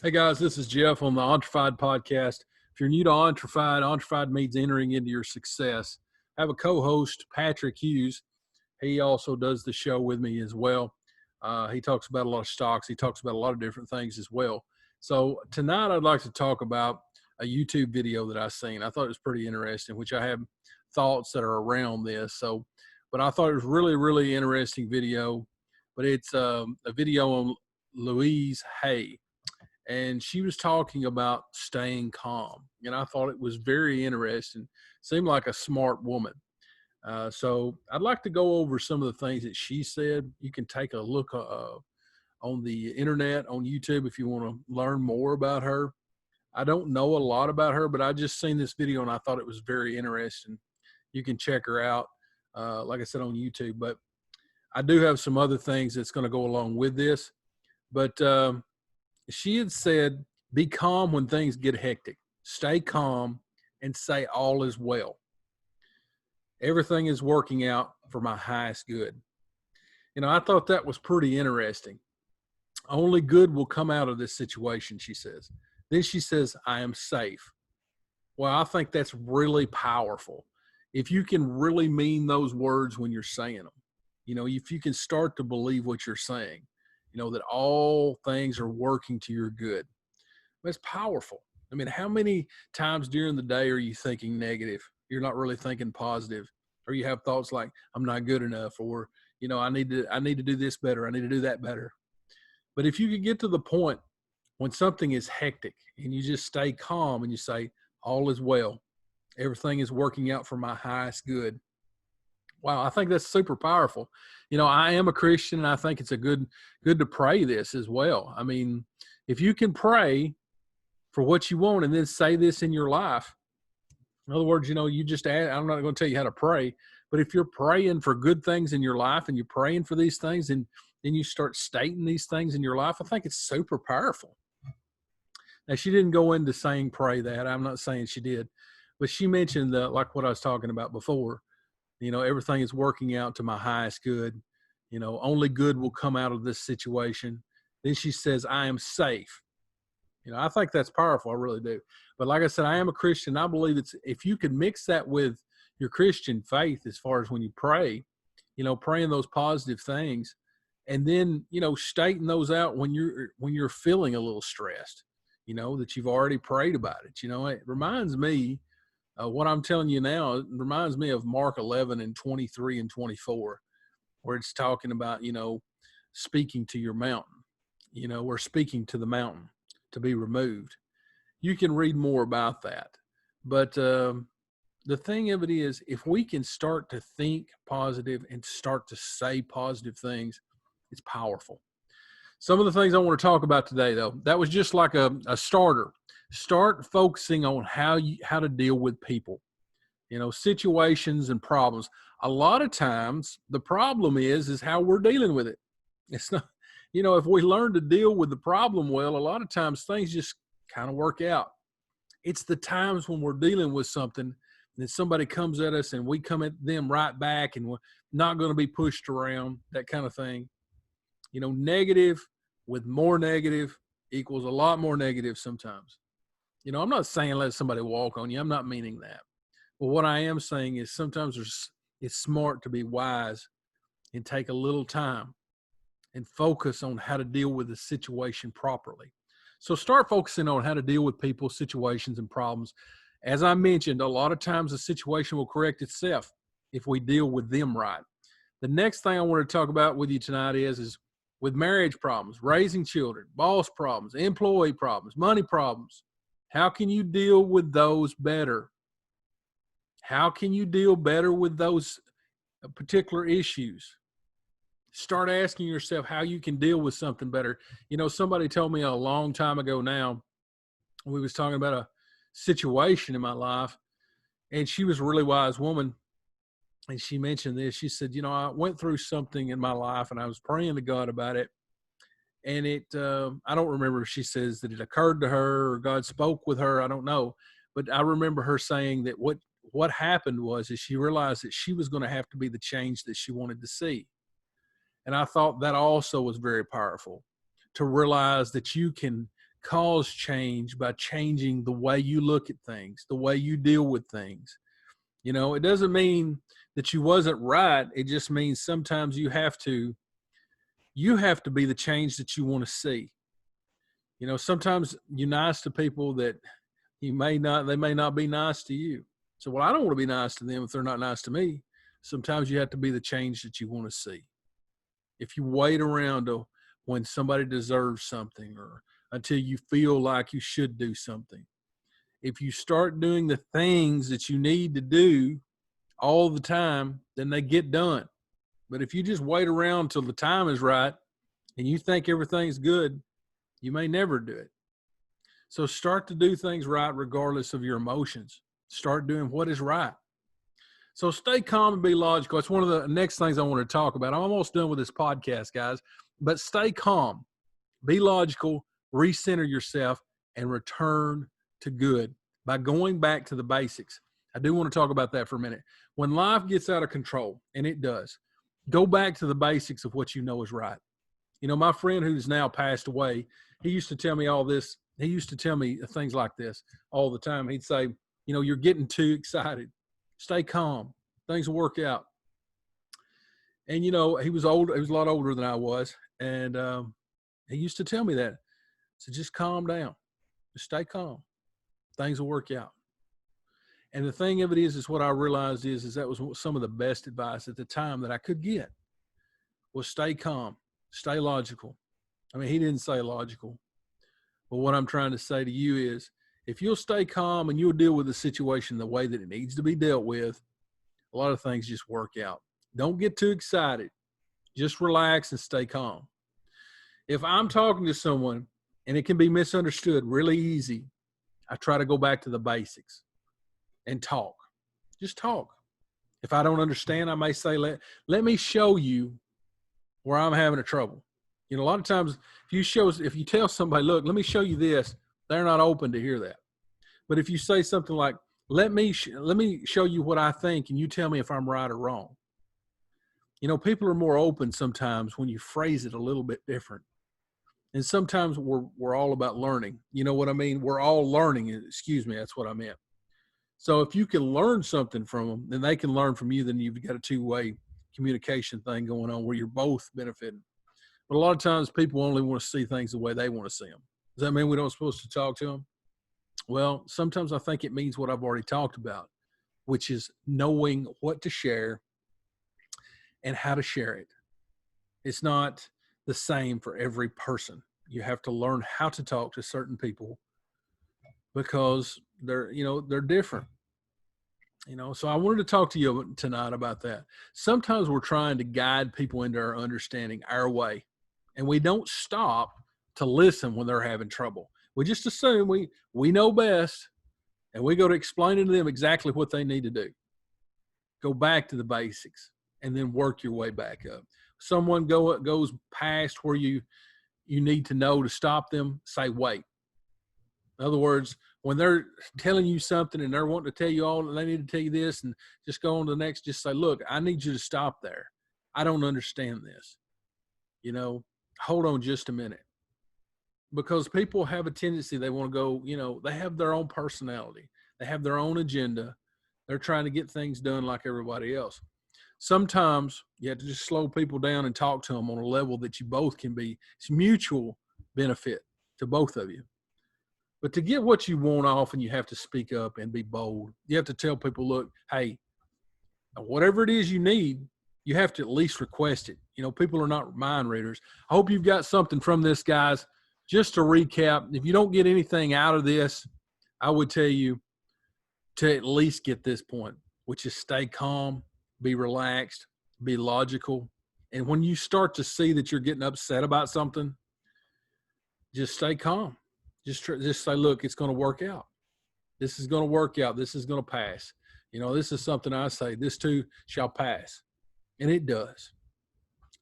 Hey guys, this is Jeff on the Entrefied podcast. If you're new to Entrefied means entering into your success. I have a co-host, Patrick Hughes. He also does the show with me as well. He talks about a lot of stocks. He talks about a lot of different things as well. So tonight I'd like to talk about a YouTube video that I seen. I thought it was pretty interesting, which I have thoughts that are around this. But I thought it was really, really interesting video. But it's a video on Louise Hay, and she was talking about staying calm. And I thought it was very interesting. Seemed like a smart woman. So I'd like to go over some of the things that she said. You can take a look on the internet, on YouTube, if you want to learn more about her. I don't know a lot about her, but I just seen this video and I thought it was very interesting. You can check her out, like I said, on YouTube. But I do have some other things that's going to go along with this. But she had said, be calm when things get hectic. Stay calm and say all is well. Everything is working out for my highest good. You know, I thought that was pretty interesting. Only good will come out of this situation, she says. Then she says, I am safe. Well, I think that's really powerful. If you can really mean those words when you're saying them, you know, if you can start to believe what you're saying, you know, that all things are working to your good. That's powerful. I mean, how many times during the day are you thinking negative? You're not really thinking positive, or you have thoughts like, I'm not good enough, or, you know, I need to do this better. I need to do that better. But if you could get to the point when something is hectic and you just stay calm and you say, all is well, everything is working out for my highest good. Wow, I think that's super powerful. You know, I am a Christian, and I think it's good to pray this as well. I mean, if you can pray for what you want and then say this in your life, in other words, you know, you just add, I'm not going to tell you how to pray, but if you're praying for good things in your life and you're praying for these things and then you start stating these things in your life, I think it's super powerful. Now, she didn't go into saying pray that. I'm not saying she did, but she mentioned like what I was talking about before. You know, everything is working out to my highest good. You know, only good will come out of this situation. Then she says, I am safe. You know, I think that's powerful. I really do. But like I said, I am a Christian. I believe it's, if you could mix that with your Christian faith, as far as when you pray, you know, praying those positive things, and then, you know, stating those out when you're feeling a little stressed, you know, that you've already prayed about it. You know, it reminds me, what I'm telling you now, it reminds me of Mark 11 and 23 and 24, where it's talking about, you know, speaking to your mountain, you know, or speaking to the mountain to be removed. You can read more about that. But the thing of it is, if we can start to think positive and start to say positive things, it's powerful. Some of the things I want to talk about today, though, that was just like a starter. Start focusing on how to deal with people, you know, situations and problems. A lot of times the problem is how we're dealing with it. It's not, you know, if we learn to deal with the problem well, a lot of times things just kind of work out. It's the times when we're dealing with something and somebody comes at us and we come at them right back and we're not going to be pushed around, that kind of thing. You know, negative with more negative equals a lot more negative sometimes. You know, I'm not saying let somebody walk on you. I'm not meaning that. But what I am saying is sometimes it's smart to be wise and take a little time and focus on how to deal with the situation properly. So start focusing on how to deal with people, situations, and problems. As I mentioned, a lot of times the situation will correct itself if we deal with them right. The next thing I want to talk about with you tonight is with marriage problems, raising children, boss problems, employee problems, money problems. How can you deal with those better? How can you deal better with those particular issues? Start asking yourself how you can deal with something better. You know, somebody told me a long time ago now, we was talking about a situation in my life, and she was a really wise woman. And she mentioned this. She said, you know, I went through something in my life and I was praying to God about it. And I don't remember if she says that it occurred to her or God spoke with her. I don't know. But I remember her saying that what happened was she realized that she was going to have to be the change that she wanted to see. And I thought that also was very powerful, to realize that you can cause change by changing the way you look at things, the way you deal with things. It doesn't mean that you wasn't right. It just means sometimes you have to be the change that you want to see. Sometimes you're nice to people that they may not be nice to you. So, well, I don't want to be nice to them if they're not nice to me. Sometimes you have to be the change that you want to see. If you wait around to when somebody deserves something or until you feel like you should do something, if you start doing the things that you need to do all the time, then they get done. But if you just wait around till the time is right and you think everything's good, you may never do it. So start to do things right regardless of your emotions. Start doing what is right. So stay calm and be logical. It's one of the next things I want to talk about. I'm almost done with this podcast, guys. But stay calm, be logical, recenter yourself, and return to good by going back to the basics. I do want to talk about that for a minute. When life gets out of control, and it does, go back to the basics of what you know is right. My friend who's now passed away, he used to tell me all this. He used to tell me things like this all the time. He'd say, you're getting too excited. Stay calm. Things will work out. And, he was old. He was a lot older than I was. And he used to tell me that. So just calm down. Just stay calm. Things will work out. And the thing of it is what I realized is that was some of the best advice at the time that I could get was stay calm, stay logical. I mean, he didn't say logical. But what I'm trying to say to you is if you'll stay calm and you'll deal with the situation the way that it needs to be dealt with, a lot of things just work out. Don't get too excited. Just relax and stay calm. If I'm talking to someone and it can be misunderstood really easy, I try to go back to the basics and talk. Just talk. If I don't understand, I may say, let me show you where I'm having a trouble. A lot of times if you tell somebody, look, let me show you this, they're not open to hear that. But if you say something like, let me show you what I think and you tell me if I'm right or wrong. People are more open sometimes when you phrase it a little bit different. And sometimes we're all about learning. You know what I mean? We're all learning. Excuse me, that's what I meant. So if you can learn something from them, then they can learn from you, then you've got a two-way communication thing going on where you're both benefiting. But a lot of times people only want to see things the way they want to see them. Does that mean we don't supposed to talk to them? Well, sometimes I think it means what I've already talked about, which is knowing what to share and how to share it. It's not the same for every person. You have to learn how to talk to certain people because they're different. So I wanted to talk to you tonight about that. Sometimes we're trying to guide people into our understanding our way, and we don't stop to listen when they're having trouble. We just assume we know best, and we go to explaining to them exactly what they need to do. Go back to the basics, and then work your way back up. Someone goes past where you need to know to stop them, say wait. In other words, when they're telling you something and they're wanting to tell you all, and they need to tell you this and just go on to the next, just say, look, I need you to stop there. I don't understand this. Hold on just a minute. Because people have a tendency, they want to go, they have their own personality. They have their own agenda. They're trying to get things done like everybody else. Sometimes you have to just slow people down and talk to them on a level that you both can be. It's mutual benefit to both of you. But to get what you want often, you have to speak up and be bold. You have to tell people, look, hey, whatever it is you need, you have to at least request it. People are not mind readers. I hope you've got something from this, guys. Just to recap, if you don't get anything out of this, I would tell you to at least get this point, which is stay calm, be relaxed, be logical. And when you start to see that you're getting upset about something, just stay calm. Just say, look, it's going to work out. This is going to work out. This is going to pass. This is something I say, this too shall pass. And it does.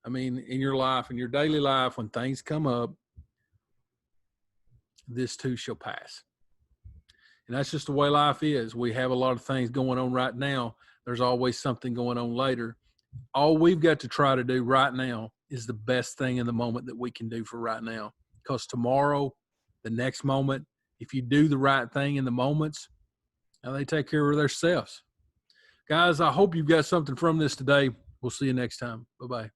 I mean, in your life, in your daily life, when things come up, this too shall pass. And that's just the way life is. We have a lot of things going on right now. There's always something going on later. All we've got to try to do right now is the best thing in the moment that we can do for right now. Because tomorrow, the next moment. If you do the right thing in the moments, and they take care of themselves. Guys, I hope you've got something from this today. We'll see you next time. Bye-bye.